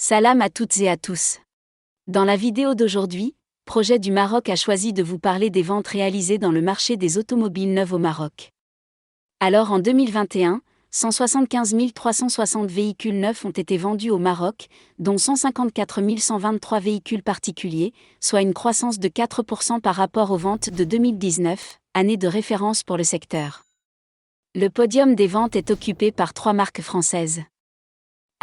Salam à toutes et à tous. Dans la vidéo d'aujourd'hui, Projet du Maroc a choisi de vous parler des ventes réalisées dans le marché des automobiles neuves au Maroc. Alors en 2021, 175 360 véhicules neufs ont été vendus au Maroc, dont 154 123 véhicules particuliers, soit une croissance de 4% par rapport aux ventes de 2019, année de référence pour le secteur. Le podium des ventes est occupé par 3 marques françaises.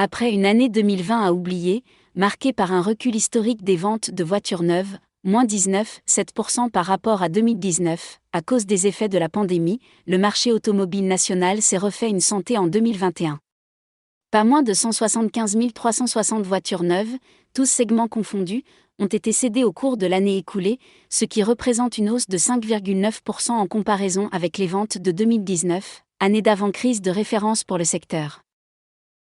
Après une année 2020 à oublier, marquée par un recul historique des ventes de voitures neuves, moins 19,7% par rapport à 2019, à cause des effets de la pandémie, le marché automobile national s'est refait une santé en 2021. Pas moins de 175 360 voitures neuves, tous segments confondus, ont été cédées au cours de l'année écoulée, ce qui représente une hausse de 5,9% en comparaison avec les ventes de 2019, année d'avant-crise de référence pour le secteur.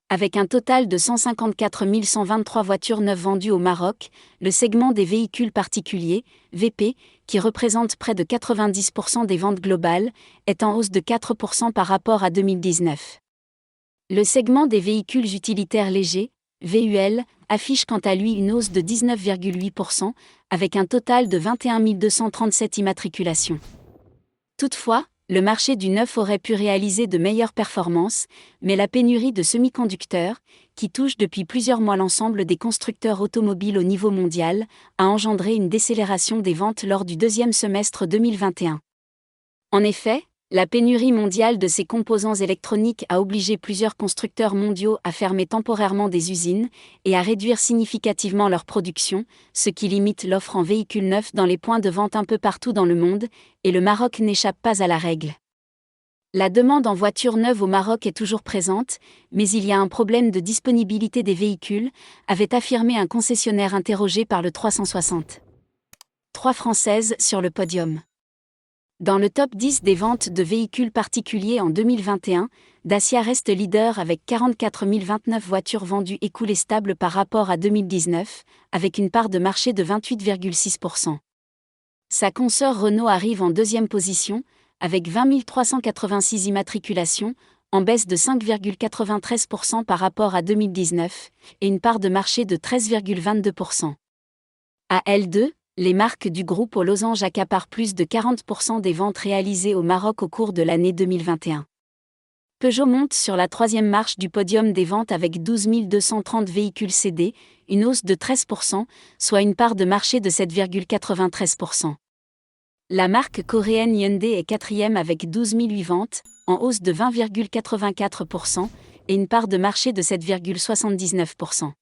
Avec un total de 154 123 voitures neuves vendues au Maroc, le segment des véhicules particuliers, VP, qui représente près de 90% des ventes globales, est en hausse de 4% par rapport à 2019. Le segment des véhicules utilitaires légers, VUL, affiche quant à lui une hausse de 19,8%, avec un total de 21 237 immatriculations. Toutefois, le marché du neuf aurait pu réaliser de meilleures performances, mais la pénurie de semi-conducteurs, qui touche depuis plusieurs mois l'ensemble des constructeurs automobiles au niveau mondial, a engendré une décélération des ventes lors du deuxième semestre 2021. En effet, la pénurie mondiale de ces composants électroniques a obligé plusieurs constructeurs mondiaux à fermer temporairement des usines et à réduire significativement leur production, ce qui limite l'offre en véhicules neufs dans les points de vente un peu partout dans le monde, et le Maroc n'échappe pas à la règle. La demande en voitures neuves au Maroc est toujours présente, mais il y a un problème de disponibilité des véhicules, avait affirmé un concessionnaire interrogé par le 360. 3 Françaises sur le podium. Dans le top 10 des ventes de véhicules particuliers en 2021, Dacia reste leader avec 44 029 voitures vendues écoulées stables par rapport à 2019, avec une part de marché de 28,6%. Sa consœur Renault arrive en deuxième position, avec 20 386 immatriculations, en baisse de 5,93% par rapport à 2019, et une part de marché de 13,22%. À L2, les marques du groupe aux losanges accaparent plus de 40% des ventes réalisées au Maroc au cours de l'année 2021. Peugeot monte sur la troisième marche du podium des ventes avec 12 230 véhicules cédés, une hausse de 13%, soit une part de marché de 7,93%. La marque coréenne Hyundai est quatrième avec 12 008 ventes, en hausse de 20,84%, et une part de marché de 7,79%.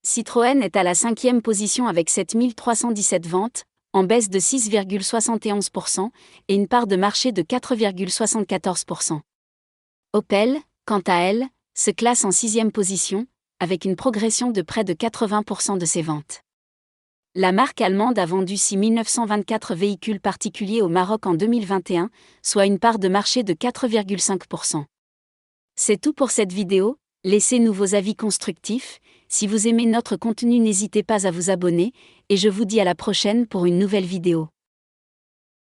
Citroën est à la cinquième position avec 7 317 ventes, en baisse de 6,71%, et une part de marché de 4,74%. Opel, quant à elle, se classe en sixième position, avec une progression de près de 80% de ses ventes. La marque allemande a vendu 6 924 véhicules particuliers au Maroc en 2021, soit une part de marché de 4,5%. C'est tout pour cette vidéo, laissez-nous vos avis constructifs. Si vous aimez notre contenu, n'hésitez pas à vous abonner, et je vous dis à la prochaine pour une nouvelle vidéo.